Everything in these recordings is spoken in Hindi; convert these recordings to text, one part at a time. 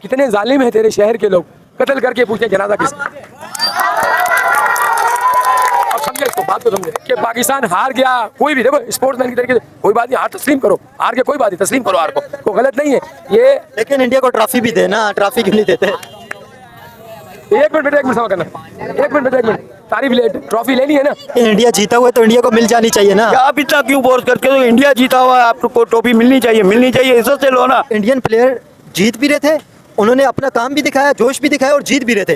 कितने जालिम है तेरे शहर के लोग, कत्ल करके पूछे जनाजा किसका। अब समझे इसको, बात को समझे कि पाकिस्तान हार गया, कोई भी देखो स्पोर्ट्समैन की तरीके से कोई बात नहीं, हार तस्लीम करो, हार के कोई बात नहीं, तस्लीम करो हार को गलत नहीं है ये। लेकिन इंडिया को ट्रॉफी भी देना, ट्रॉफी क्यों नहीं देते? एक मिनट समा करना, एक मिनट तारीफ ले, ट्रॉफी लेनी है ना। इंडिया जीता हुआ है तो इंडिया को मिल जानी चाहिए ना। आप इतना क्यों फोर्स करके, तो इंडिया जीता हुआ है, आपको ट्रॉफी मिलनी चाहिए, इज्जत से लो ना। इंडियन प्लेयर जीत भी रहे थे, उन्होंने अपना काम भी दिखाया, जोश भी दिखाया और जीत भी रहे थे।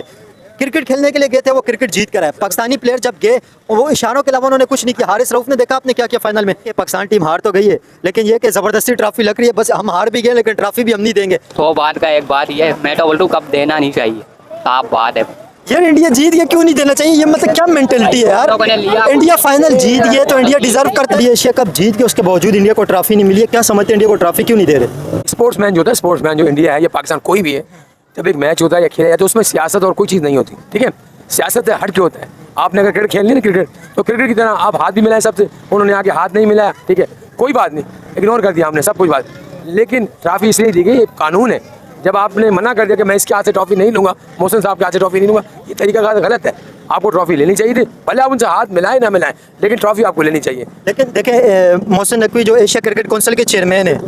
क्रिकेट खेलने के लिए गए थे, वो क्रिकेट जीत कर आए। पाकिस्तानी प्लेयर जब गए वो इशारों के अलावा उन्होंने कुछ नहीं किया। हारिस रऊफ ने देखा आपने क्या किया फाइनल में। ये पाकिस्तान टीम हार तो गई है, लेकिन ये कि जबरदस्ती ट्रॉफी लग रही है, बस हम हार भी गए लेकिन ट्रॉफी भी हम नहीं देंगे। तो बात का एक बात ये, मैं तो बोलूँ कब देना नहीं चाहिए, साफ बात है यार। इंडिया जीत गया, क्यों नहीं देना चाहिए? ये मतलब क्या मेंटेलिटी है यार। इंडिया फाइनल जीत गया तो इंडिया डिजर्व करता है। एशिया कप जीत गया, उसके बावजूद इंडिया को ट्रॉफी नहीं मिली है। क्या समझते हैं इंडिया को ट्रॉफी क्यों नहीं दे रहे? स्पोर्ट्समैन जो होता है, स्पोर्ट्समैन जो इंडिया है या पाकिस्तान कोई भी है, जब एक मैच होता है या खेल है तो उसमें सियासत और कोई चीज़ नहीं होती, ठीक है। सियासत हट के होता है। आपने अगर क्रिकेट खेलनी है ना, क्रिकेट तो क्रिकेट की तरह आप हाथ भी मिलाए सबसे, उन्होंने आके हाथ नहीं मिलाया, ठीक है, कोई बात नहीं, इग्नोर कर दिया हमने सब कुछ बात। लेकिन ट्रॉफी इसलिए दी गई, ये कानून है। जब आपने मना कर दिया कि मैं इसके हाथ से ट्रॉफी नहीं लूँगा, मोहसिन साहब के हाथ से ट्रॉफी नहीं लूँगा, ये तरीका गलत है। आपको ट्रॉफी लेनी चाहिए थी, भले आप उनसे हाथ मिलाए ना मिलाएं, लेकिन ट्रॉफी आपको लेनी चाहिए। लेकिन देखें मोहसिन नकवी जो एशिया क्रिकेट काउंसिल के चेयरमैन है,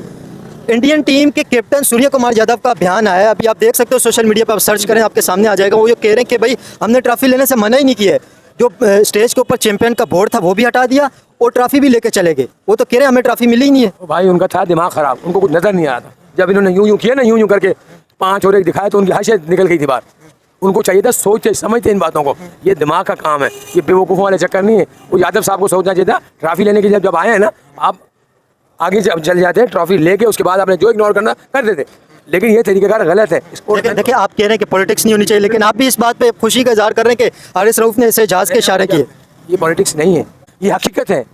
इंडियन टीम के कैप्टन सूर्य कुमार यादव का बयान आया है, अभी आप देख सकते हो सोशल मीडिया पर, आप सर्च करें आपके सामने आ जाएगा। वो ये कह रहे हैं कि भाई हमने ट्रॉफी लेने से मना ही नहीं किया है। जो स्टेज के ऊपर चैंपियन का बोर्ड था वो भी हटा दिया और ट्रॉफी भी लेके चले गए। वो तो कह रहे हैं हमें ट्रॉफी मिली ही नहीं है। तो भाई उनका था दिमाग खराब, उनको कुछ नजर नहीं आ रहा था। जब इन्होंने यूं किया ना, यूं करके 5 और 1 दिखाया तो उनकी हंसी निकल गई थी बात। उनको चाहिए था सोचते समझते इन बातों को, ये दिमाग का काम है, ये बेवकूफ़ों वाले चक्कर नहीं है। वो यादव साहब को सोचना चाहिए था, ट्रॉफी लेने के लिए जब आए हैं ना, आप आगे जब चल जाते हैं ट्रॉफी लेके, उसके बाद आपने जो इग्नोर करना कर देते। लेकिन ये तरीक़ाकार गलत है। देखिए आप कह रहे हैं कि पॉलिटिक्स नहीं होनी चाहिए, लेकिन आप भी इस बात पे खुशी का इजहार कर रहे हैं कि हारिस रऊफ ने ऐसे जहाज के इशारे किए। ये पॉलिटिक्स नहीं है, ये हकीकत है।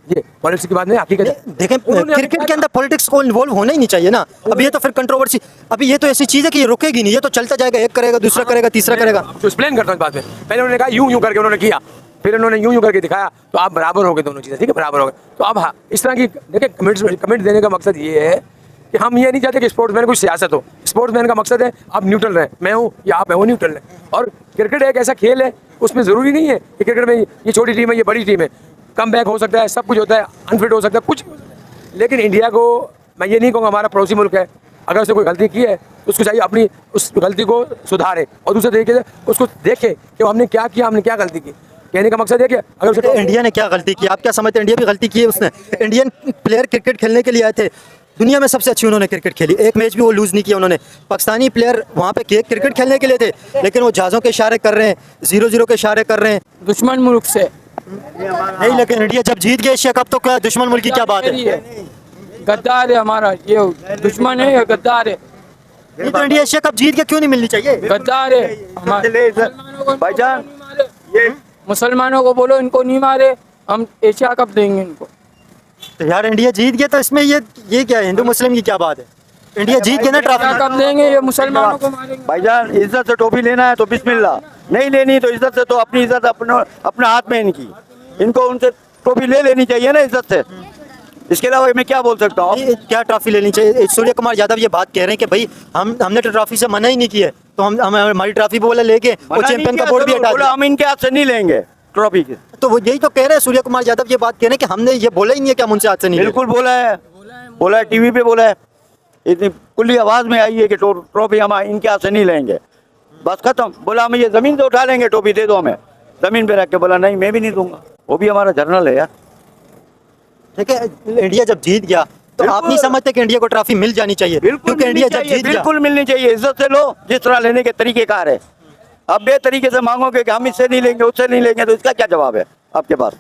ये पॉलिटिक्स की बात नहीं, हकीकत है। देखें क्रिकेट के अंदर पॉलिटिक्स को इन्वॉल्व होना ही नहीं चाहिए ना। अभी ये तो फिर कंट्रोवर्सी, अभी ये तो ऐसी चीज़ है कि ये रुकेगी नहीं, ये तो चलता जाएगा, एक करेगा दूसरा करेगा तीसरा करेगा। तो एक्सप्लेन करता हूँ इस बात में। पहले उन्होंने कहा यूं करके उन्होंने किया, फिर उन्होंने यूं करके दिखाया, तो आप बराबर हो गए दोनों चीज़ें, ठीक है, बराबर हो गए। तो अब इस तरह की देखिए कमेंट देने का मकसद ये है कि हम ये नहीं चाहते कि स्पोर्ट्समैन कोई सियासत हो। स्पोर्ट्समैन का मकसद है आप न्यूट्रल रहें, मैं हूँ या आप हैं, वो न्यूट्रल रहें। और क्रिकेट एक ऐसा खेल है, उसमें ज़रूरी नहीं है कि क्रिकेट में ये छोटी टीम है ये बड़ी टीम है, कम बैक हो सकता है, सब कुछ होता है, अनफिट हो सकता है, कुछ। लेकिन इंडिया को मैं ये नहीं कहूँगा, हमारा पड़ोसी मुल्क है, अगर उसने कोई गलती की है तो उसको चाहिए अपनी उस गलती को सुधारे और दूसरे तरीके से उसको देखे कि हमने क्या किया, हमने क्या गलती की। कहने का मकसद है कि अगर इंडिया ने क्या गलती की, आप क्या समझते हैं? इंडिया भी गलती की है उसने। इंडियन प्लेयर क्रिकेट खेलने के लिए आए थे, दुनिया में सबसे अच्छी उन्होंने क्रिकेट खेली, एक मैच भी वो लूज़ नहीं किया उन्होंने। पाकिस्तानी प्लेयर वहाँ पे क्रिकेट खेलने के लिए थे, लेकिन वो जहाज़ों के इशारे कर रहे हैं, 0-0 के इशारे कर रहे हैं दुश्मन मुल्क से। नहीं, लेकिन इंडिया जब जीत गया एशिया कप तो क्या दुश्मन मुल्क की क्या बात है? गद्दार है हमारा, ये दुश्मन है या गद्दार है? ये तो इंडिया एशिया कप जीत के क्यों नहीं मिलनी चाहिए? गद्दार है हमारे। भाईजान मुसलमानों को बोलो इनको नहीं मारे, हम एशिया कप देंगे इनको। तो यार इंडिया जीत गया तो इसमें ये क्या है? हिंदू मुस्लिम की क्या बात है? इंडिया जीत गया ना, ट्रॉफी कब देंगे? ये मुसलमानों को मारेंगे। भाईजान इज्जत से ट्रॉफी लेना है तो बिस्मिल्लाह, नहीं लेनी तो इज्जत से, तो अपनी इज्जत अपने हाथ में इनकी, इनको उनसे ट्रॉफी ले लेनी चाहिए ना इज्जत से। इसके अलावा मैं क्या बोल सकता हूँ? क्या ट्रॉफी लेनी चाहिए? सूर्य कुमार यादव ये बात कह रहे हैं कि भाई हमने तो ट्रॉफी से मना ही नहीं किया है, तो हम हमारी ट्रॉफी बोला लेके और चैंपियन का बोर्ड भी हटा दिया। हम इनके हाथ से नहीं लेंगे ट्रॉफी की। तो वो यही तो कह रहे हैं, सूर्य कुमार यादव ये बात कह रहे हैं कि हमने ये बोला ही नहीं है कि हम उनसे हाथ से नहीं लेंगे। बिल्कुल बोला है, टीवी पे बोला है, इतनी खुली आवाज में आई है कि ट्रॉफी हम इनके हाथ से नहीं लेंगे, बस खत्म। बोला हम ये जमीन से उठा लेंगे, ट्रॉफी दे दो हमें, जमीन पे रख के बोला नहीं मैं भी नहीं दूंगा, वो भी हमारा जर्नल है यार। ठीक है, इंडिया जब जीत गया तो आप नहीं समझते कि इंडिया को ट्रॉफी मिल जानी चाहिए? क्योंकि इंडिया जब जीत गया, बिल्कुल मिलनी चाहिए, इज्जत से लो, जिस तरह लेने के तरीकेकार है। अब बे तरीके से मांगोगे कि हम इससे नहीं लेंगे उससे नहीं लेंगे, तो इसका क्या जवाब है आपके पास?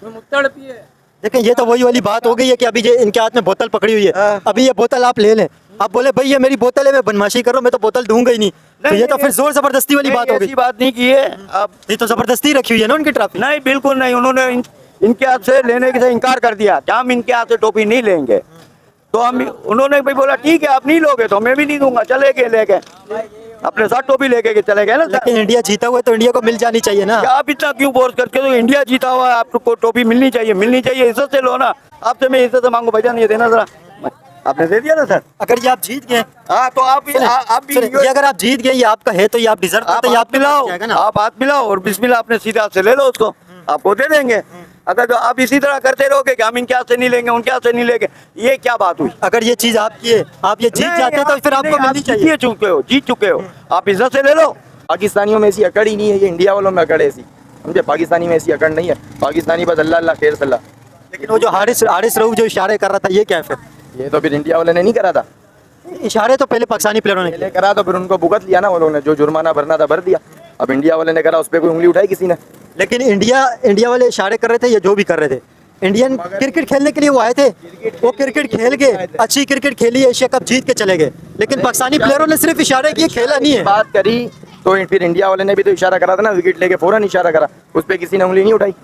देखिए ये तो वही वाली बात हो गई है कि अभी ये इनके हाथ में बोतल पकड़ी हुई है, अभी ये बोतल आप ले लें, आप बोले भाई ये मेरी बोतल है, मैं बदमाशी कर रहा हूँ, मैं तो बोतल दूंगा ही नहीं, तो ये तो फिर जोर जबरदस्ती वाली बात हो गई। बात नहीं की है, अब ये तो जबरदस्ती रखी हुई है ना उनकी ट्रॉफी। नहीं बिल्कुल नहीं, उन्होंने इनके हाथ से लेने से इनकार कर दिया कि हम इनके हाथ से ट्रॉफी नहीं लेंगे। तो हम उन्होंने भी बोला ठीक है आप नहीं लोगे तो मैं भी नहीं दूंगा, चले गए लेके अपने साथ ट्रॉफी लेके चले गए ना। लेकिन इंडिया जीता हुआ है तो इंडिया को मिल जानी चाहिए ना। आप इतना क्यों फोर्स करके, तो इंडिया जीता हुआ है, आपको ट्रॉफी मिलनी चाहिए, इज्जत से लो ना। आपसे मैं इज्जत से मांगू, भाईजान ये देना जरा। आपने दे दिया ना सर। अगर ये आप जीत गए, हाँ तो आप भी ये अगर आप जीत गए, ये आपका है तो ये आप डिजर्व करते हैं, ये हाथ आपके मिलाओ, पास जाएगा ना। आप हाथ मिलाओ और बिस्मिल्लाह अपने सीधे हाथ से ले लो उसको, आपको दे देंगे। अगर जो आप इसी तरह करते रहोगे कि हम इनके हाथ से नहीं लेंगे, उनके हाथ से नहीं लेंगे, ये क्या बात हुई? अगर ये चीज आपकी है, आप ये जीत जाते हैं तो फिर आपको मिलनी चाहिए। जीत चुके हो, आप इज्जत से ले लो। पाकिस्तानियों में ऐसी अकड़ ही नहीं है, ये इंडिया वालों में अकड़ है ऐसी, समझे। पाकिस्तानी में ऐसी अकड़ नहीं है, पाकिस्तानी बस अल्लाह अल्लाह खैर सल्ला। लेकिन वो जो हारिस रऊफ जो इशारे कर रहा था, ये क्या है फिर? ये तो फिर इंडिया वाले ने नहीं करा था, इशारे तो पहले पाकिस्तानी प्लेयरों ने किए। पहले करा तो फिर उनको भुगत लिया ना वो लोग ने, जो जुर्माना भरना था भर दिया। अब इंडिया वाले ने करा, उस पर कोई उंगली उठाई किसी ने? लेकिन इंडिया वाले इशारे कर रहे थे या जो भी कर रहे थे, इंडियन क्रिकेट खेलने के लिए वो आए थे, वो क्रिकेट खेल के अच्छी क्रिकेट खेली, एशिया कप जीत के चले गए। लेकिन पाकिस्तानी प्लेयरों ने सिर्फ इशारे किए, खेला नहीं है। बात करी तो फिर इंडिया वाले ने भी तो इशारा करा था ना, विकेट लेके फौरन इशारा करा, उस पर किसी ने उंगली नहीं उठाई।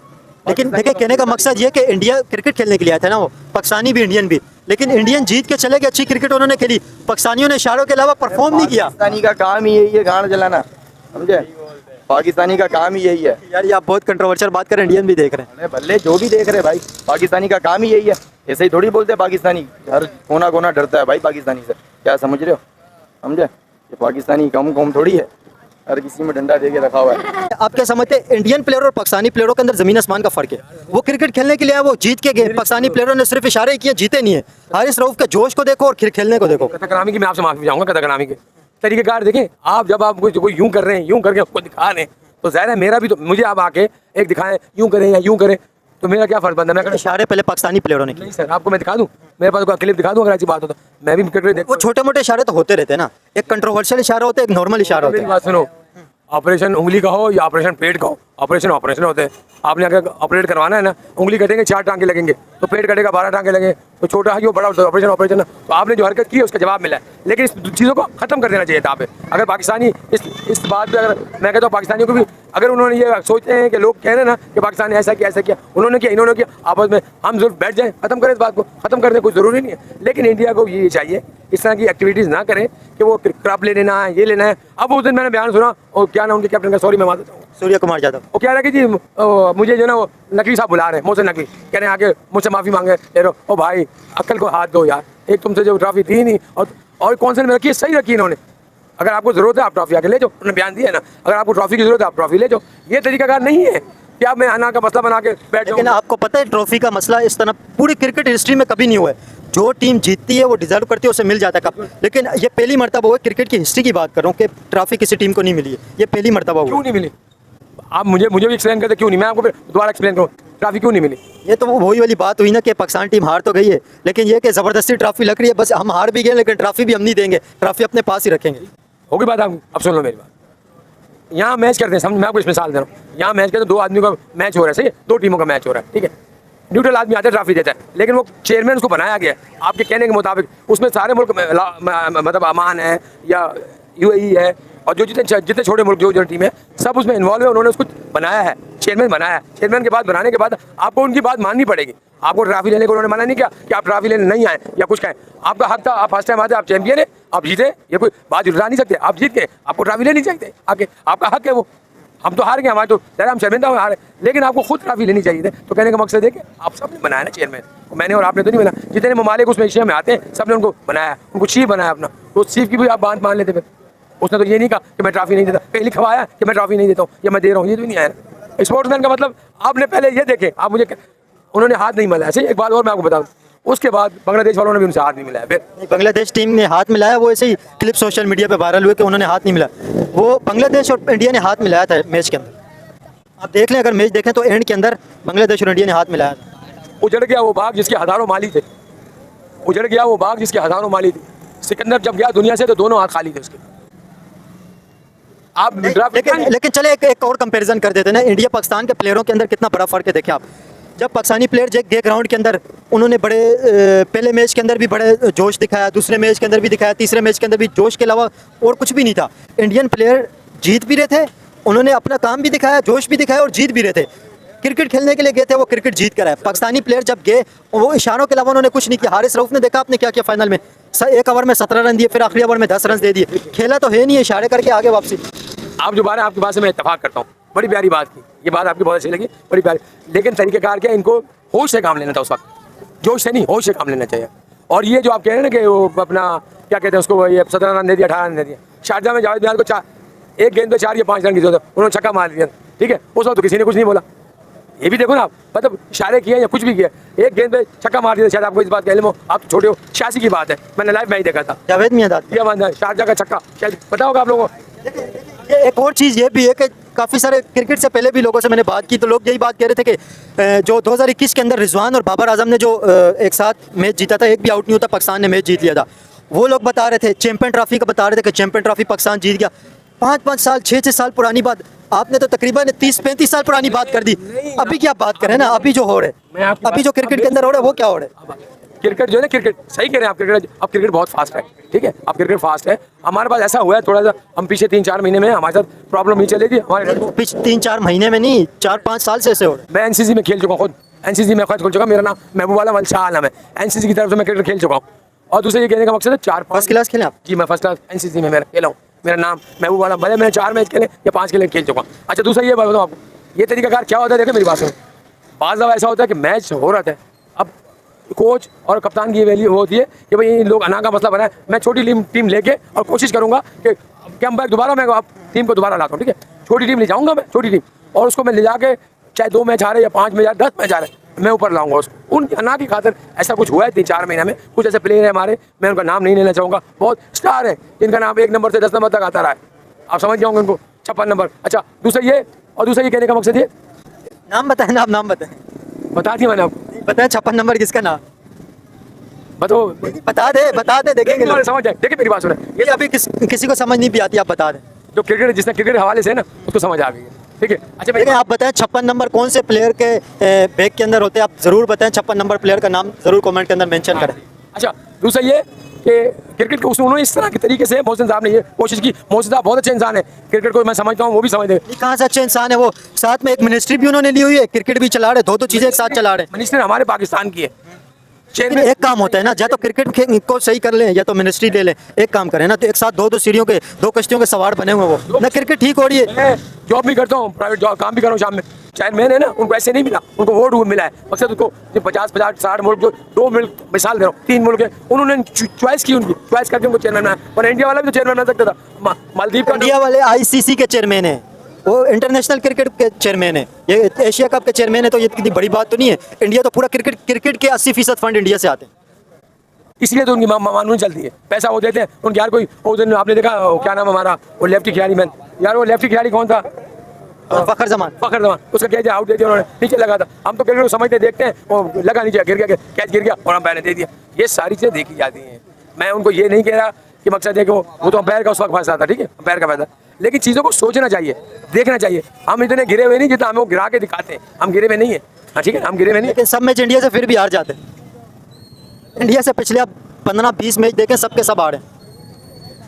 लेकिन देखिए, कहने का मकसद ये कि इंडिया क्रिकेट खेलने के लिए आया था ना, वो पाकिस्तानी भी इंडियन भी, लेकिन इंडियन जीत के चले गए, अच्छी क्रिकेट उन्होंने खेली। पाकिस्तानियों ने इशारों के अलावा परफॉर्म नहीं किया। पाकिस्तानी का काम ही यही है गाड़ जलाना, समझे। पाकिस्तानी का काम ही यही है। यार ये आप बहुत कंट्रोवर्शियल बात करें, इंडियन भी देख रहे हैं। अरे भले जो भी देख रहे भाई, पाकिस्तानी का काम ही यही है। ऐसे ही थोड़ी बोलते हैं पाकिस्तानी, हर कोना कोना डरता है भाई पाकिस्तानी से, क्या समझ रहे हो, समझे। ये पाकिस्तानी कम कम थोड़ी है, हर किसी में डंडा दे के रखा हुआ है। आप क्या समझते हैं, इंडियन प्लेयर और पाकिस्तानी प्लेयरों के अंदर जमीन आसमान का फर्क है? वो क्रिकेट खेलने के लिए आए, वो जीत के गए। पाकिस्तानी प्लेयरों ने सिर्फ इशारे किए, जीते नहीं है। हारिस रऊफ के जोश को देखो और खेलने को देखो। कतकनामी की मैं आपसे माफी चाहूंगा, कतकनामी के तरीकेकार देखें आप। जब आप कोई यूं कर रहे हैं, यूं करके आपको दिखा रहे हैं, तो ज़ाहिर है मेरा भी तो, मुझे आप आके एक दिखाएं यूं करें या यूं करें, तो मेरा क्या फर्ज बनता है? मैं इशारे पहले पाकिस्तानी प्लेयरों ने किए। नहीं सर, आपको मैं दिखा दूं, मेरे पास कोई क्लिप दिखा दूं, अगर ऐसी बात हो तो मैं भी क्रिकेट देखता वो छोटे मोटे इशारे तो होते रहते हैं ना, एक कंट्रोवर्शियल इशारा होता है, एक नॉर्मल इशारा हूं। होता मेरी है। बात सुनो, ऑपरेशन उंगली का हो या ऑपरेशन पेट का हो, ऑपरेशन ऑपरेशन होते हैं। आपने अगर ऑपरेट करवाना है ना, उंगली कटेंगे 4 टांके लगेंगे, तो पेट कटेगा 12 टांके लगेंगे, तो छोटा है कि वो बड़ा होता है, ऑपरेशन ऑपरेशन। तो आपने जो हरकत की है उसका जवाब मिला है, लेकिन इस चीज़ों को खत्म कर देना चाहिए था। आप अगर पाकिस्तानी इस बात पे, अगर मैं कहता हूँ पाकिस्तानियों को भी, अगर उन्होंने ये सोचते हैं कि लोग कह रहे हैं ना कि पाकिस्तान ने ऐसा किया, उन्होंने किया, इन्होंने किया, आपस में हम जरूर बैठ जाएं, खत्म करें इस बात को, खत्म करने कोई ज़रूरी नहीं है। लेकिन इंडिया को ये चाहिए इस तरह की एक्टिविटीज़ ना करें कि वो कप ले लेना है, ये लेना है। अब उस दिन मैंने बयान सुना, और क्या ना उनके कैप्टन का, सॉरी मैं मार देता हूँ, सूर्य कुमार यादव, वो कह रहा है कि जी मुझे जो ना वो नकवी साहब बुला रहे हैं, मोहसिन नकवी, कह रहे हैं आके मुझसे माफ़ी मांगे ले रहे हो। ओ भाई अक्ल को हाथ दो यार, एक तुमसे जो ट्रॉफी थी नहीं, और कौन से में रखी है, सही रखी इन्होंने। अगर आपको ज़रूरत है आप ट्रॉफी आके ले जाओ, उन्होंने बयान दिया है ना, अगर आपको ट्रॉफी की ज़रूरत है आप ट्रॉफी ले जाओ। ये तरीकाकार नहीं है कि आप मैं अना का मसला बना के बैठ जाऊँ। लेकिन आपको पता है ट्रॉफी का मसला इस तरह पूरी क्रिकेट हिस्ट्री में कभी नहीं हुआ है। जो टीम जीतती है वो डिजर्व करती है, उसे मिल जाता है कप। लेकिन ये पहली मर्तबा हुआ है, क्रिकेट की हिस्ट्री की बात कर रहा हूँ, कि ट्रॉफी किसी टीम को नहीं मिली है, ये पहली मर्तबा हुआ। क्यों नहीं मिली? आप मुझे भी एक्सप्लेन करते क्यों नहीं, मैं आपको फिर दोबारा एक्सप्लेन करूँ ट्रॉफी क्यों नहीं मिली। ये तो वही वाली बात हुई ना कि पाकिस्तान टीम हार तो गई है, लेकिन ये कि ज़बरदस्ती ट्रॉफी लग रही है, बस हम हार भी गए लेकिन ट्रॉफी भी हम नहीं देंगे, ट्रॉफी अपने पास ही रखेंगे। होगी बात आपकी। अब सुन लो मेरी बात, यहाँ मैच करते हैं, समझ, मैं आपको इस मिसाल दे रहा हूँ। यहाँ मैच करते हैं, 2 आदमी का मैच हो रहा है, सही है, 2 टीमों का मैच हो रहा है, ठीक है। न्यूट्रल आदमी आते ट्रॉफी देता है, लेकिन वो चेयरमैन उसको बनाया गया है आपके कहने के मुताबिक, उसमें सारे मुल्क मतलब अमान है या UAE है, और जो जितने छोटे मुल्क जो टीम है सब उसमें इन्वॉल्व है, उन्होंने उसको बनाया है, चेयरमैन बनाया है। चेयरमैन के बाद बनाने के बाद आपको उनकी बात माननी पड़ेगी। आपको ट्रॉफी लेने को उन्होंने मना नहीं किया कि आप ट्रॉफी लेने नहीं आए या कुछ कहें, आपका हक था, आप फर्स्ट टाइम आते, आप चैंपियन है, आप जीते, ये कोई बात जुटा नहीं सकते, आप जीत गए, आपको ट्रॉफी लेनी चाहिए आगे, आपका हक है वो। हम तो हार गए, हमारे तो ज़रा हम शर्मिंदा हुए हारे, लेकिन आपको खुद ट्रॉफी लेनी चाहिए थी। तो कहने का मकसद है कि आप सबने बनाया ना चेयरमैन, मैंने और आपने तो नहीं बनाया। जितने ममालिक उसमें एशिया में आते हैं सबने उनको बनाया, उनको चीफ बनाया अपना, तो चीफ की भी आप बात मान लेते। फिर उसने तो ये नहीं कहा कि मैं ट्रॉफी नहीं देता, कहीं लिखवाया कि मैं ट्रॉफी नहीं देता हूँ या मैं दे रहा हूँ, ये तो नहीं आया। स्पोर्ट्समैन का मतलब आपने पहले ये देखे, आप मुझे उन्होंने हाथ नहीं मिलाया। सही, एक बात और मैं आपको बताऊँ, उसके बाद बांग्लादेश वालों ने भी उनसे हाथ नहीं मिलाया। फिर बांग्लादेश टीम ने हाथ मिलाया, वो ऐसे ही क्लिप सोशल मीडिया पे वायरल हुए कि उन्होंने हाथ नहीं मिलाया। वो बांग्लादेश और इंडिया ने हाथ मिलाया था मैच के अंदर, आप देख लें, अगर मैच देखें तो एंड के अंदर बांग्लादेश और इंडिया ने हाथ मिलाया था। उजड़ गया वो बाग जिसके हज़ारों माली थे, उजड़ गया वो बाग जिसके हज़ारों माली थे। सिकंदर जब गया दुनिया से तो दोनों हाथ खाली थे उसके। आप लेकिन चले एक और कंपैरिजन कर देते हैं ना, इंडिया पाकिस्तान के प्लेयरों के अंदर कितना बड़ा फ़र्क है। देखें आप, जब पाकिस्तानी प्लेयर गए ग्राउंड के अंदर, उन्होंने बड़े पहले मैच के अंदर भी बड़े जोश दिखाया, दूसरे मैच के अंदर भी दिखाया, तीसरे मैच के अंदर भी जोश के अलावा और कुछ भी नहीं था। इंडियन प्लेयर जीत भी रहे थे, उन्होंने अपना काम भी दिखाया, जोश भी दिखाया और जीत भी रहे थे। क्रिकेट खेलने के लिए गए थे, वो क्रिकेट जीत कर आए। पाकिस्तानी प्लेयर जब गए, वो इशारों के अलावा उन्होंने कुछ नहीं किया। हारिस रऊफ ने देखा आपने क्या किया फाइनल में, 1 ओवर में 17 रन दिए, फिर आखिरी ओवर में 10 रन दे दिए। खेला तो है नहीं, इशारे करके आगे वापसी। आप जो बात है आपकी बात से मैं इत्तेफाक करता हूँ, बड़ी प्यारी बात की, ये बात आपकी बहुत अच्छी लगी, बड़ी प्यारी। लेकिन तरीक़ेकार क्या, इनको होश से काम लेना था उस वक्त, जोश से नहीं, होश से काम लेना चाहिए। और ये जो आप कह रहे हैं ना कि वो अपना क्या कहते हैं उसको, ये 17 रन दे दिया, 18 रन दे दिया, शारजा में जावेद मियां को एक गेंद पे 4 या 5 रन की जरूरत, उन्होंने छक्का मार दिया, ठीक है, उस वक्त तो किसी ने कुछ नहीं बोला। ये भी देखो ना आप, मतलब इशारे किए या कुछ भी किया, एक गेंद पे छक्का मार दिया। शायद आपको इस बात का इल्म हो, आप तो छोटे हो, 86 की बात है, मैंने लाइव में ही देखा था, जावेद मियांदाद शारजा का छक्का, शायद पता होगा आप लोगों को। ये एक और चीज़ ये भी है कि काफ़ी सारे क्रिकेट से पहले भी लोगों से मैंने बात की तो लोग यही बात कह रहे थे कि जो 2021 के अंदर रिजवान और बाबर आजम ने जो एक साथ मैच जीता था, एक भी आउट नहीं होता, पाकिस्तान ने मैच जीत लिया था, वो लोग बता रहे थे, चैंपियन ट्रॉफी का बता रहे थे कि चैंपियन ट्रॉफी पाकिस्तान जीत गया। 5-5 साल 6-6 साल पुरानी बात, आपने तो तकरीबन 30-35 साल पुरानी बात कर दी। अभी क्या बात करें ना, अभी जो हो रहा है, अभी जो क्रिकेट के अंदर हो रहा है वो क्या हो रहा है। क्रिकेट जो है ना, क्रिकेट सही कह रहे हैं आप, क्रिकेट अब क्रिकेट बहुत फास्ट है, ठीक है, अब क्रिकेट फास्ट है। हमारे पास ऐसा हुआ है थोड़ा सा, हम पीछे 3-4 महीने में हमारे साथ प्रॉब्लम नहीं चली थी हमारे, पिछले 3-4 महीने में नहीं, 4-5 साल से ऐसे हो रहा है। मैं एनसीसी में खेल चुका हूँ खुद, एनसीसी में खुद खेल चुका, मेरा नाम महबूबाला मलशाह आलम है, एनसीसी की तरफ से मैं क्रिकेट खेल चुका हूँ। और दूसरे ये कहने का मकसद है 4-5 फर्स्ट क्लास खेले आप? जी मैं फर्स्ट क्लास एनसीसी में मेरा खेला हूँ, मेरा नाम महबूबाला, भले मैंने 4 मैच खेले या 5 खेले खेल चुका हूँ। अच्छा दूसरा ये बताऊँ आपको, ये तरीकाकार क्या होता है, देखिए मेरी बात सुनो, बाज़ दफ़ा ऐसा होता है कि मैच हो रहा था, अब कोच और कप्तान की वैल्यू होती है कि भाई इन लोग अना का मसला बनाए, मैं छोटी टीम लेके और कोशिश करूंगा कि अंपायर दोबारा मैं आप टीम को दोबारा लाता हूँ, ठीक है, छोटी टीम ले जाऊंगा मैं, छोटी टीम, और उसको मैं ले जाके चाहे 2 मैच हारे या 5 मैच हारे 10 मैच हारे, मैं ऊपर लाऊंगा उसको। उनकी अना की खातिर ऐसा कुछ हुआ है 3-4 महीने में, कुछ ऐसे प्लेयर है हमारे, मैं उनका नाम नहीं लेना चाहूँगा, बहुत स्टार है जिनका नाम 1 नंबर से 10 नंबर तक आता रहा है, आप समझ जाओगे उनको, 56 नंबर। अच्छा दूसरा ये, और दूसरा ये कहने का मकसद ये, नाम बताएं ना, आप नाम बताएं, बता दिया मैंने आपको, बताएं 56 नंबर किसका नाम, बताओ बता दे देखेंगे लोग। समझ जाए, देखिए मेरी बात सुने, ये अभी किसी को समझ नहीं भी आती, आप बता दें। जो क्रिकेट जिसने क्रिकेट के हवाले से है ना उसको समझ आ गई है, ठीक है। अच्छा लेकिन आप बताएं 56 नंबर कौन से प्लेयर के बैग के अंदर होते हैं, आप जरूर बताएं, 56 नंबर प्लेयर का नाम जरूर कमेंट के अंदर मेंशन करें। अच्छा दूसरा ये कि क्रिकेट को उन्होंने इस तरह के तरीके से मोहसिन साहब ने ये कोशिश की, मोहसिन साहब बहुत अच्छे इंसान है, क्रिकेट को मैं समझता हूँ, वो भी समझते हैं। कहाँ से अच्छे इंसान है वो, साथ में एक मिनिस्ट्री भी उन्होंने ली हुई है, क्रिकेट भी चला रहे, दो चीजें एक साथ चला रहे हैं। मिनिस्टर हमारे पाकिस्तान की है, लेकिन एक काम होता है ना, या तो क्रिकेट को सही कर लें या तो मिनिस्ट्री ले लें, एक काम करें ना, तो एक साथ दो सीढ़ियों के 2 कश्तियों के सवार बने हुए वो ना, क्रिकेट ठीक हो रही है। मैं जॉब भी करता हूँ, प्राइवेट जॉब काम भी कर रहा हूँ शाम में, चेयरमैन है ना, उनको ऐसे नहीं मिला, उनको वोट मिला है, मकसद उनको 50-60 मुल्क, जो 2 मुल्क मिसाल दे रहा हूँ, 3 मुल्क है, उन्होंने चॉइस की, उनकी चॉइस करके उनको चेयरमैन बनाया। और इंडिया वाला भी तो चेयरमैन बन सकता था, मालदीव का इंडिया वाले ICC के चेयरमैन है, वो इंटरनेशनल क्रिकेट के चेयरमैन है, ये एशिया कप के चेयरमैन है, तो ये कितनी बड़ी बात तो नहीं है। इंडिया तो पूरा क्रिकेट के 80% फंड इंडिया से आते हैं, इसलिए तो उनकी मानून चलती है, पैसा वो देते हैं उनके। यार कोई वो दिन आपने देखा क्या नाम हमारा वो लेफ्टी खिलाड़ी मैन, यार वो लेफ्टी खिलाड़ी कौन था, फखर जमान, उसका कैच आउट दे दिया उन्होंने, नीचे लगा था, हम तो क्रिकेट को समझते देखते हैं, वो लगा नीचे, गिर गया, कैच गिर गया और अंपायर ने दे दिया। ये सारी चीज़ें देखी जाती हैं, मैं उनको ये नहीं कह रहा कि मकसद है कि वो तो अंपायर का उस वक्त फंसा था, ठीक है, अंपायर का फैसला, लेकिन चीज़ों को सोचना चाहिए, देखना चाहिए। हम इतने गिरे हुए नहीं जितना हमें वो गिरा के दिखाते हैं, हम गिरे हुए नहीं है, हाँ ठीक है, हम गिरे हुए नहीं। लेकिन सब मैच इंडिया से फिर भी हार जाते हैं। इंडिया से पिछले आप 15-20 मैच देखें, सबके सब हारे।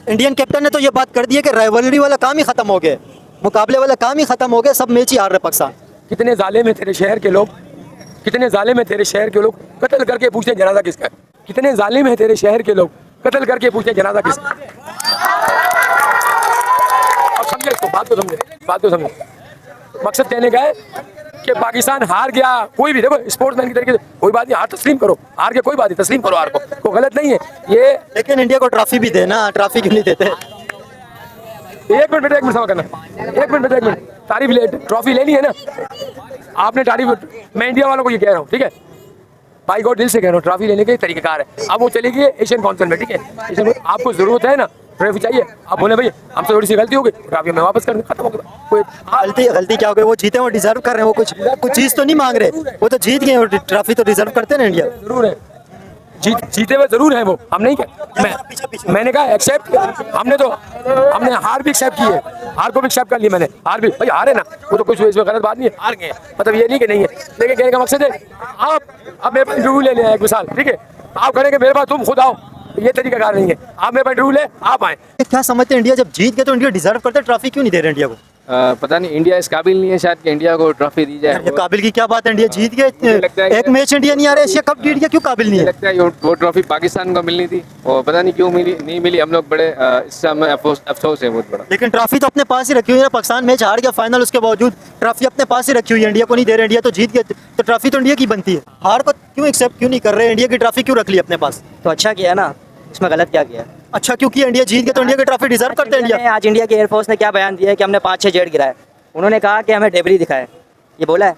इंडियन कैप्टन ने तो ये बात कर दी है कि राइवलरी वाला काम ही खत्म हो गया, मुकाबले वाला काम ही खत्म हो गया, सब मैच ही हार रहे पाकिस्तान। कितने जालिम है तेरे शहर के लोग, कितने जालिम है तेरे शहर के लोग, कत्ल करके पूछते जनाजा किसका है, कितने जालिम है तेरे शहर के लोग, कत्ल करके पूछते जनाजा किसका है। अब समझे इसको, बात तो समझे, मकसद कहने का है कि पाकिस्तान हार गया, कोई भी देखो स्पोर्ट्समैन की तरीके से कोई बात नहीं, हार तस्लीम करो, हार के कोई बात नहीं, तस्लीम करो हार को, कोई गलत नहीं है ये। लेकिन इंडिया को ट्रॉफी भी देना, ट्रॉफी क्यों नहीं देते? एक मिनट सवाल करना, एक मिनट तारीफ ले, ट्रॉफी लेनी है ना आपने, तारीफ, मैं इंडिया वालों को ये कह रहा हूँ, ठीक है भाई गॉड दिल से कह रहा हूँ, ट्रॉफी लेने के तरीकेकार है। अब वो चलेगी एशियन काउंसिल में, ठीक है, आपको जरूरत है ना ट्रॉफी चाहिए, आप बोले भाई हमसे थोड़ी सी गलती हो गई, ट्रॉफी में वापस कर दें, खत्म हो गया। कोई गलती क्या हो गई, वो जीते, वो डिजर्व कर रहे हैं, वो कुछ चीज़ तो नहीं मांग रहे, वो तो जीत गए, ट्रॉफी तो डिजर्व करते हैं ना इंडिया। जरूर है, जीते हुए जरूर है वो, हम नहीं कह, मैंने कहा एक्सेप्ट, हमने हार भी एक्सेप्ट की है, हार को भी एक्सेप्ट कर लिया मैंने, हार भी भाई हारे ना, वो तो कुछ इसमें गलत बात नहीं है, हार गए, मतलब ये नहीं कि नहीं है, लेकिन कहने का मकसद है आप मेरे पास इंटरव्यू ले लें एक मिसाल, ठीक है, आप करेंगे मेरे पास तुम खुद आओ, ये तरीका कार नहीं है, आप मेरे पास इंटरव्यू ले, आप आए। क्या समझते हैं, इंडिया जब जीत गए तो इंडिया डिजर्व करते, ट्रॉफी क्यों नहीं दे रहे इंडिया को? पता नहीं इंडिया इस काबिल नहीं है शायद कि इंडिया को ट्रॉफी दी जाए। ये काबिल की क्या बात है, इंडिया जीत लगता है गए, एक मैच इंडिया नहीं आ रहा, एशिया कप जीत गया, क्यों काबिल नहीं मुझे है? लगता है वो ट्रॉफी पाकिस्तान को मिलनी थी और पता नहीं क्यों मिली नहीं मिली। हम लोग बड़े इससे हमें अफसोस है बहुत बड़ा। लेकिन ट्रॉफी तो अपने पास ही रखी हुई है, पाकिस्तान मैच हार गया फाइनल, उसके बावजूद ट्रॉफी अपने पास ही रखी हुई है, इंडिया को नहीं दे रहे, इंडिया तो जीत गया, तो ट्रॉफी तो इंडिया की बनती है, हार को क्यों एक्सेप्ट क्यों नहीं कर रहे, इंडिया की ट्रॉफी क्यों रख ली अपने पास? तो अच्छा किया ना, इसमें गलत क्या किया? अच्छा क्यों किया, इंडिया जीत गया तो इंडिया की ट्रॉफी डिजर्व करते हैं इंडिया। आज इंडिया की एयरफोर्स ने क्या बयान दिया है कि हमने 5-6 जेट गिराए। उन्होंने कहा कि हमें डेबरी दिखाए, ये बोला है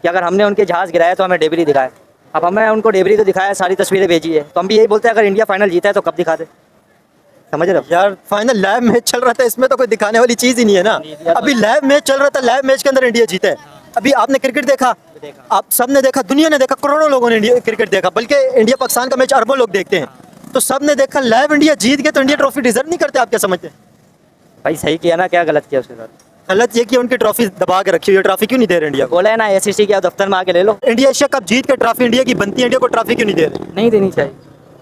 कि अगर हमने उनके जहाज़ गिराए तो हमें डेबरी दिखाए। अब हमें उनको डेबरी तो दिखाया, सारी तस्वीरें भेजी है, तो हम भी यही बोलते हैं अगर इंडिया फाइनल जीता है तो कब दिखा दे। समझ रहे हो यार फाइनल लाइव मैच चल रहा था, इसमें तो कोई दिखाने वाली चीज ही नहीं है ना। अभी लाइव मैच चल रहा था, लाइव मैच के अंदर इंडिया जीता है। अभी आपने क्रिकेट देखा, आप सबने देखा, दुनिया ने देखा, करोड़ों लोगों ने इंडिया क्रिकेट देखा, बल्कि इंडिया पाकिस्तान का मैच अरबों लोग देखते हैं, तो सबने देखा लाइव इंडिया जीत गया, तो इंडिया ट्रॉफी डिजर्व नहीं करते, आप क्या समझते हैं? भाई सही किया ना, क्या गलत किया उसके साथ? गलत ये कि उनकी ट्रॉफी दबा के रखी हुई है, ट्रॉफी क्यों नहीं दे रहे इंडिया को? बोला है ना ACC के दफ्तर में आके ले लो। इंडिया एशिया कप जीत के ट्रॉफी इंडिया की बनती है, इंडिया को ट्रॉफी क्यों नहीं दे रहे? नहीं देनी चाहिए।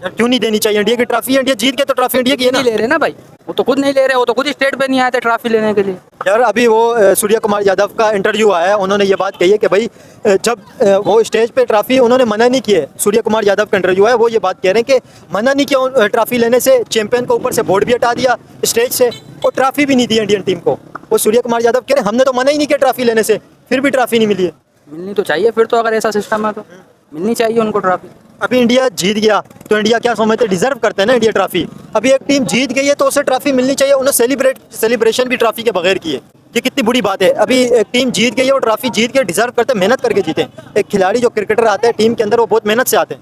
यार क्यों नहीं देनी चाहिए, इंडिया की ट्रॉफी है, इंडिया जीत के तो ट्रॉफी इंडिया की है ना। नहीं ले रहे ना भाई, वो तो खुद नहीं ले रहे, वो तो खुद स्टेट पे नहीं आए थे ट्रॉफी लेने के लिए। यार अभी वो सूर्य कुमार यादव का इंटरव्यू आया है, उन्होंने ये बात कही है कि भाई जब वो स्टेज पे ट्रॉफी उन्होंने मना नहीं किया है, सूर्य कुमार यादव का इंटरव्यू है, वो ये बात कह रहे हैं कि मना नहीं किया ट्रॉफी लेने से, चैंपियन को ऊपर से बोर्ड भी हटा दिया स्टेज से, और ट्रॉफी भी नहीं दी इंडियन टीम को। वो सूर्य कुमार यादव कह रहे हैं हमने तो मना ही नहीं किया ट्रॉफी लेने से, फिर भी ट्रॉफी नहीं मिली है। मिलनी तो चाहिए फिर, तो अगर ऐसा सिस्टम है तो मिलनी चाहिए उनको ट्रॉफी। अभी इंडिया जीत गया तो इंडिया क्या समझते, डिजर्व करते हैं ना इंडिया ट्रॉफी। अभी एक टीम जीत गई है तो उसे ट्रॉफी मिलनी चाहिए, उन्हें सेलिब्रेशन भी ट्रॉफी के बगैर किए, ये कितनी बुरी बात है। अभी एक टीम जीत गई है और ट्रॉफी जीत के डिजर्व करते, मेहनत करके जीते। एक खिलाड़ी जो क्रिकेटर आते हैं टीम के अंदर, वो बहुत मेहनत से आते हैं।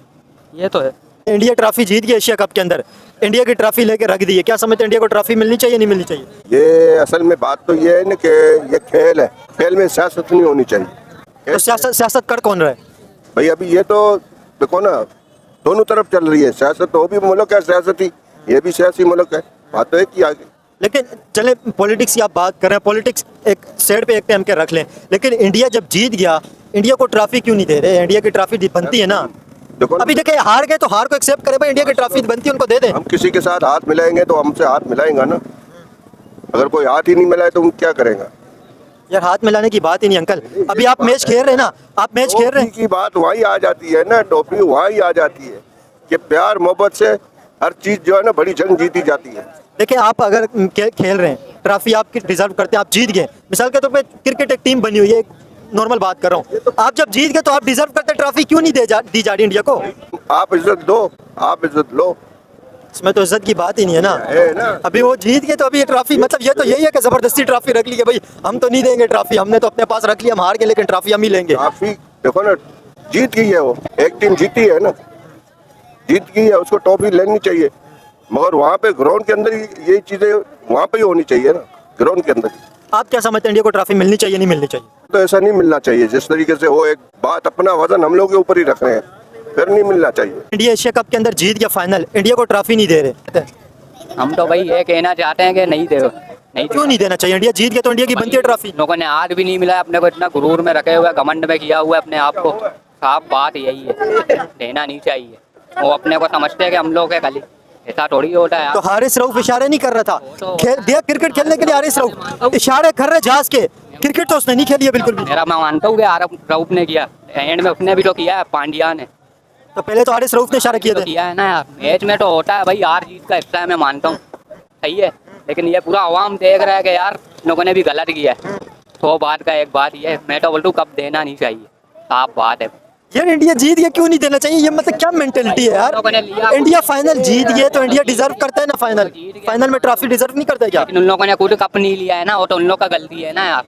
ये तो है। इंडिया ट्रॉफी जीत गई एशिया कप के अंदर, इंडिया की ट्रॉफी लेके रख दी है, क्या समझते हैं इंडिया को ट्रॉफी मिलनी चाहिए नहीं मिलनी चाहिए? ये असल में बात तो ये है ना कि ये खेल है, खेल में सियासत नहीं होनी चाहिए। तो सियासत कर कौन रहा है भाई? अभी ये तो देखो ना, दोनों तरफ चल रही है सियासत, तो वो भी मुल्क है सियासती, ये भी सियासी मुल्क है, बात तो एक ही आगे। लेकिन चले पॉलिटिक्स की आप बात कर रहे हैं, पॉलिटिक्स एक साइड पे एक टाइम के रख लें, लेकिन इंडिया जब जीत गया, इंडिया को ट्रॉफी क्यों नहीं दे रहे? इंडिया की ट्रॉफी बनती है ना। देखो अभी देखे हार गए तो हार को एक्सेप्ट करें, भाई इंडिया की ट्रॉफी बनती है, उनको दे दें। हम किसी के साथ हाथ मिलाएंगे तो हमसे हाथ मिलाएंगा ना, अगर कोई हाथ ही नहीं मिलाए तो हम क्या करेंगा? यार हाथ मिलाने की बात ही नहीं अंकल, अभी आप मैच खेल रहे हैं ना, आप मैच खेल रहे हैं, की बात वहीं आ जाती है ना, टोपी वहीं आ जाती है कि प्यार मोहब्बत से हर चीज जो है ना बड़ी जंग जीती जाती है। देखिए आप अगर खेल रहे हैं, ट्रॉफी आप डिजर्व करते हैं, आप जीत गए, मिसाल के तौर पे क्रिकेट एक टीम बनी हुई है, नॉर्मल बात कर रहा हूँ, आप जब जीत गए तो आप डिजर्व करते, ट्रॉफी क्यों नहीं दी जा रही इंडिया को? आप इज्जत दो, आप इज्जत लो, इसमें तो इज्जत की बात ही नहीं है है ना। अभी वो जीत गए तो अभी ये ट्रॉफी, मतलब ये तो यही है कि जबरदस्ती ट्रॉफी रख ली है, भाई हम तो नहीं देंगे ट्रॉफी, हमने तो अपने पास रख लिया, हम हार गए लेकिन ट्रॉफी हम ही लेंगे। ट्रॉफी देखो ना, जीत गई है वो, एक टीम जीती है ना, जीत गई है, उसको ट्रॉफी लेनी चाहिए, मगर वहाँ पे ग्राउंड के अंदर ये चीजें वहाँ पे ही होनी चाहिए ना, ग्राउंड के अंदर। आप क्या समझते हैं इंडिया को ट्रॉफी मिलनी चाहिए नहीं मिलनी चाहिए? तो ऐसा नहीं मिलना चाहिए, जिस तरीके से वो एक बात अपना वजन हम लोग के ऊपर ही रख रहे हैं, फिर नहीं मिलना चाहिए। इंडिया एशिया कप के अंदर जीत गया फाइनल, इंडिया को ट्रॉफी नहीं दे रहे, हम तो भाई ये कहना चाहते हैं कि नहीं दे, नहीं क्यों नहीं देना चाहिए? इंडिया जीत गया तो इंडिया की बनती है ट्रॉफी। लोगों ने आज भी नहीं मिला, अपने को इतना गुरूर में रखे हुए, घमंड में किया हुआ है अपने आप को, साफ बात यही है, देना नहीं चाहिए। वो अपने को समझते हैं कि हम लोग है खाली, ऐसा थोड़ी होता है। तो हारिस रऊफ इशारे नहीं कर रहा था, दिया क्रिकेट खेलने के लिए हारिस रऊफ इशारे कर रहे जहाज के, क्रिकेट तो उसने नहीं खेली है बिल्कुल भी। मेरा मैं मानता हूँ कि आरब रऊफ ने किया, एंड में उसने भी तो किया है, पांड्या ने तो पहले तो हारिस रऊफ ने इशारा किया था, किया है ना यार। मैच में तो होता है भाई, हार जीत का हिस्सा है, मैं मानता हूँ, सही है, लेकिन ये पूरा अवाम देख रहा है कि यार लोगों ने भी गलत किया है, तो बात का एक बात ये, मैं तो बोलूँ कब देना नहीं चाहिए, साफ बात है। यार इंडिया जीत गया क्यों नहीं देना चाहिए? ये मतलब क्या मेंटेलिटी है यार? इंडिया फाइनल जीत गया तो इंडिया डिजर्व करता है ना, फाइनल में ट्रॉफी डिजर्व नहीं करता क्या? लेकिन उन लोगों ने खुद कप नहीं लिया है ना, वो तो उन लोग का गलती है ना यार।